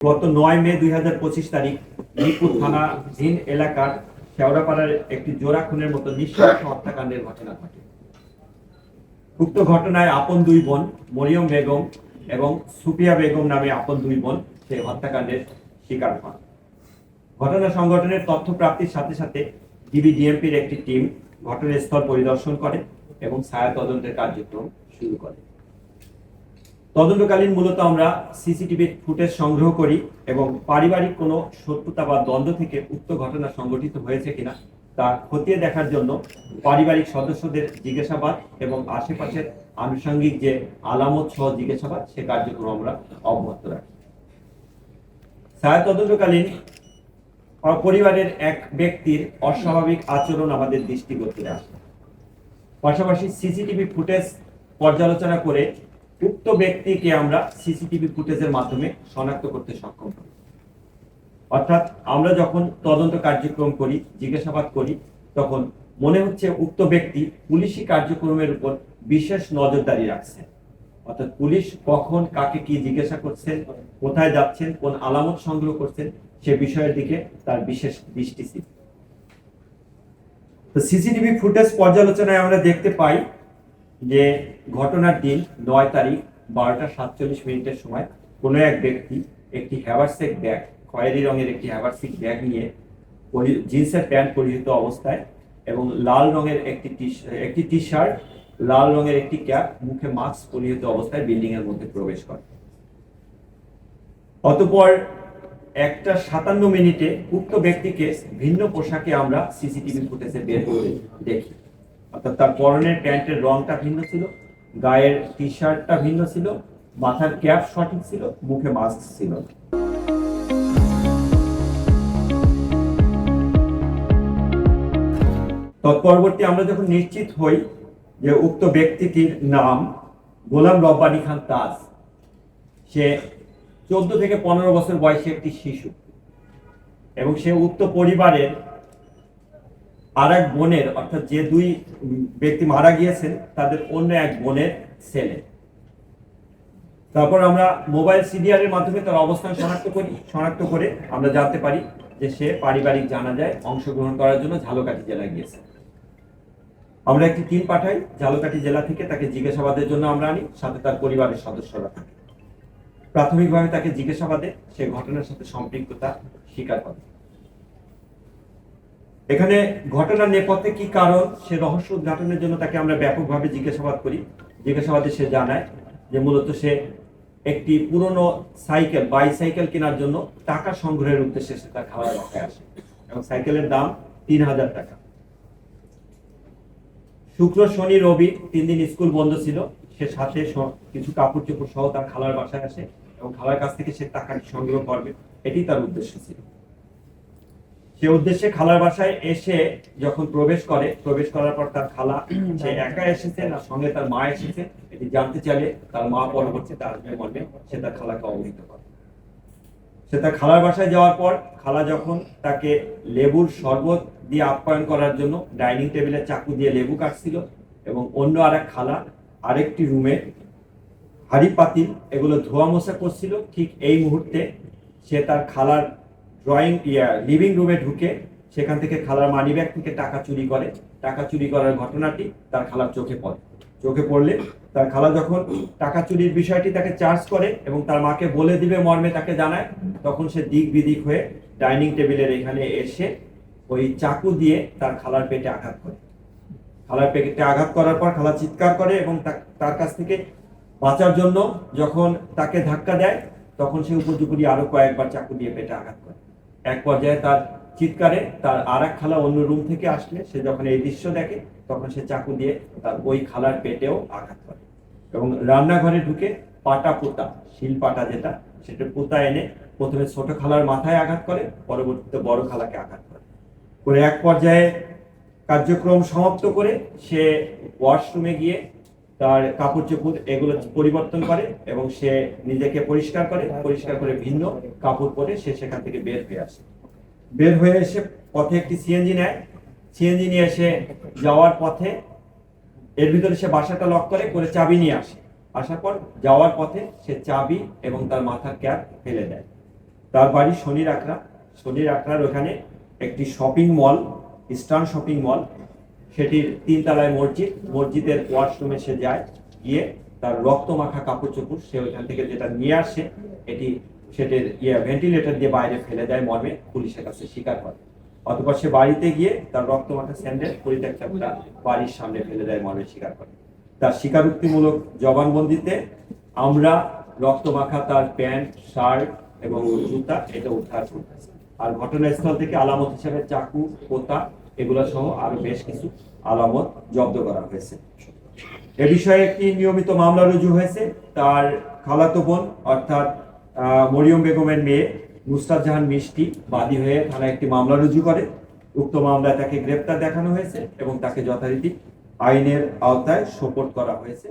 গত 9 মে 2025 তারিখ মিরপুর থানাধীন এলাকার শেওড়াপাড়ার একটি জোড়া খুনের মতো নৃশংস হত্যাকাণ্ডের ঘটনা ঘটে। উক্ত ঘটনায় আপন দুই বোন মরিয়ম বেগম এবং সুফিয়া বেগম নামে আপন দুই বোন সেই হত্যাকাণ্ডের শিকার হন। ঘটনা সংঘটনের তথ্য প্রাপ্তির সাথে সাথে ডিবিডিএমপির একটি টিম ঘটনাস্থল পরিদর্শন করে এবং ছায়া তদন্তের কার্যক্রম শুরু করে। তদন্তকালীন মূলত আমরা সিসিটিভি ফুটেজ সংগ্রহ করি এবং পারিবারিক কোনো শত্রুতা বা দ্বন্দ্ব থেকে উক্ত ঘটনা সংঘটিত হয়েছে কিনা তা খতিয়ে দেখার জন্য পারিবারিক সদস্যদের জিজ্ঞাসাবাদ এবং আশেপাশের আনুষঙ্গিক যে আলামত সহ জিজ্ঞাসাবাদ সে কার্যক্রম আমরা অব্যাহত রাখি। ছায়া তদন্তকালীন পরিবারের এক ব্যক্তির অস্বাভাবিক আচরণ আমাদের দৃষ্টিগোচরে আসে। পাশাপাশি সিসিটিভি ফুটেজ পর্যালোচনা করে উক্ত ব্যক্তিকে আমরা সিসিটিভি ফুটেজের মাধ্যমে শনাক্ত করতে সক্ষম হই। অর্থাৎ আমরা যখন তদন্ত কার্যক্রম করি, জিজ্ঞাসাবাদ করি, তখন মনে হচ্ছে উক্ত ব্যক্তি পুলিশি কার্যক্রমের উপর বিশেষ নজরদারি রাখছেন। অর্থাৎ পুলিশ কখন কাকে কি জিজ্ঞাসা করছেন, কোথায় যাচ্ছেন, কোন আলামত সংগ্রহ করছেন সে বিষয়ের দিকে তার বিশেষ দৃষ্টি ছিল। তো সিসিটিভি ফুটেজ পর্যালোচনায় আমরা দেখতে পাই যে ঘটনার দিন 9 তারিখ 12:47 সময় কোনো এক ব্যক্তি একটি হ্যাভারসেক ব্যাগ, খয়েরি রঙের একটি হ্যাভারসেক ব্যাগ নিয়ে জিন্সের প্যান্ট পরিহিত অবস্থায় এবং লাল রঙের একটি টি শার্ট, লাল রঙের একটি ক্যাপ, মুখে মাস্ক পরিহিত অবস্থায় বিল্ডিং এর মধ্যে প্রবেশ করে। অতঃপর 1:57 উক্ত ব্যক্তিকে ভিন্ন পোশাকে আমরা সিসিটিভি ফুটেজে বের করে দেখি। অর্থাৎ তার পরনের প্যান্টের রংটা ভিন্ন ছিল, গায়ের টি শার্টটা ভিন্ন ছিল, মাথার ক্যাপ সঠিক ছিল, মুখে মাস্ক ছিল। তৎপরবর্তী আমরা যখন নিশ্চিত হই যে উক্ত ব্যক্তিটির নাম গোলাম রব্বানী খান তাজ, সে 14 থেকে 15 বছর বয়সী একটি শিশু এবং সে উক্ত পরিবারের আর এক বোনের, অর্থাৎ যে দুই ব্যক্তি মারা গিয়েছেন তাদের অন্য এক বোনের ছেলে। তারপর আমরা মোবাইল সিডিআর এর মাধ্যমে তার অবস্থান শনাক্ত করে আমরা জানতে পারি যে সে পারিবারিক জানাজায় অংশগ্রহণ করার জন্য ঝালকাঠি জেলায় গিয়েছে। আমরা একটি টিম পাঠাই ঝালকাঠি জেলা থেকে, তাকে জিজ্ঞাসাবাদের জন্য আমরা আনি, সাথে তার পরিবারের সদস্যরা থাকে। প্রাথমিকভাবে তাকে জিজ্ঞাসাবাদে সে ঘটনার সাথে সম্পৃক্ততা স্বীকার করে। এখানে ঘটনার নেপথ্যে কি কারণ সে রহস্য উদ্ঘাটনের জন্য তাকে আমরা ব্যাপকভাবে জিজ্ঞাসাবাদ করি। জিজ্ঞাসাবাদে সে জানায় যে মূলত সে একটি পুরনো বাইসাইকেল কেনার জন্য টাকা সংগ্রহের উদ্দেশ্যে সে তার খাওয়ার বাসায় আসে এবং সাইকেলের দাম 3000 টাকা। শুক্র, শনি, রবি 3 দিন স্কুল বন্ধ ছিল। সে সাথে কিছু কাপড় চোপড় সহ তার খালার বাসায় আসে এবং খালার কাছ থেকে সে টাকা সংগ্রহ করবে, এটি তার উদ্দেশ্য ছিল। সে উদ্দেশ্যে খালার বাসায় এসে যখন প্রবেশ করার পর তার খালা, সে একা এসেছে না সঙ্গে তার মা এসেছে এটি জানতে চাইলে তার মা পরবর্তীতে আসবে বলবে, সে তার খালাকে অবহিত করে। সে তার খালার বাসায় যাওয়ার পর খালা যখন তাকে লেবুর শরবত দিয়ে আপ্যায়ন করার জন্য ডাইনিং টেবিলে চাকু দিয়ে লেবু কাটছিল এবং অন্য আরেক খালা আরেকটি রুমে হাড়ি পাতিল এগুলো ধোয়া মোছা করছিল, ঠিক এই মুহূর্তে সে তার খালার লিভিং রুমে ঢুকে সেখান থেকে খালার মানিব্যাগ থেকে টাকা চুরি করে। টাকা চুরি করার ঘটনাটি তার খালার চোখে পড়লে তার খালা যখন টাকা চুরির বিষয়টি তাকে চার্জ করে এবং তার মাকে বলে দিবে মর্মে তাকে জানায়, তখন সে দিক বিদিক হয়ে ডাইনিং টেবিলের এখানে এসে ওই চাকু দিয়ে তার খালার পেটে আঘাত করে। খালার পেটে আঘাত করার পর খালা চিৎকার করে এবং তার কাছ থেকে বাঁচার জন্য যখন তাকে ধাক্কা দেয় তখন সে উপযোগী আরো কয়েকবার চাকু দিয়ে পেটে আঘাত করে। এক পর্যায়ে তার চিৎকারে তার আর এক খালা অন্য রুম থেকে আসলে সে যখন এই দৃশ্য দেখে তখন সে চাকু দিয়ে তার ওই খালার পেটেও আঘাত করে এবং রান্নাঘরে ঢুকে শিল পাটা যেটা, সেটা পুতা এনে প্রথমে ছোট খালার মাথায় আঘাত করে, পরবর্তীতে বড় খালাকে আঘাত করে এক পর্যায়ে কার্যক্রম সমাপ্ত করে সে ওয়াশরুমে গিয়ে তার কাপড় চোপড় এগুলো পরিবর্তন করে এবং সে নিজেকে পরিষ্কার করে ভিন্ন কাপড় পরে সে সেখান থেকে বের হয়ে এসে পথে একটি সিএনজি নিয়ে এসে যাওয়ার পথে এর ভিতরে সে বাসাটা লক করে চাবি নিয়ে আসার পর যাওয়ার পথে সে চাবি এবং তার মাথার ক্যাপ ফেলে দেয়। তার বাড়ি শনির আখড়ার ওখানে একটি shopping mall, eastern shopping mall, সেটির 3 তলায় মসজিদের ওয়াশরুমে সে যায়, গিয়ে তার রক্ত মাখা কাপড় চোপড় সে ওইখান থেকে যেটা নিয়ে আসে এটি সেটির ভেন্টিলেটর দিয়ে বাইরে ফেলে দেয় মর্মে পুলিশের কাছে স্বীকার করে। অতঃপর সে বাড়িতে গিয়ে তার রক্ত মাখা স্যান্ডেল পরিত্যক্ত একটা বাড়ির সামনে ফেলে দেয় মর্মে স্বীকার করে। তার স্বীকারোক্তিমূলক জবানবন্দিতে আমরা রক্ত মাখা তার প্যান্ট, শার্ট এবং জুতা এটা উদ্ধার করতেছি। আর ঘটনাস্থল থেকে আলামত হিসেবে চাকু, পোতা এগুলো সহ আরো বেশ কিছু আলামত জব্দ করা হয়েছে। এ বিষয়ে একটি নিয়মিত মামলা রুজু হয়েছে। তার খালাতো বোন অর্থাৎ মরিয়ম বেগমের মেয়ে নুসরাত জাহান মিষ্টি বাদী হয়ে থানায় একটি মামলা রুজু করে। উক্ত মামলায় তাকে গ্রেপ্তার দেখানো হয়েছে এবং তাকে যথারীতি আইনের আওতায় সোপর্দ করা হয়েছে।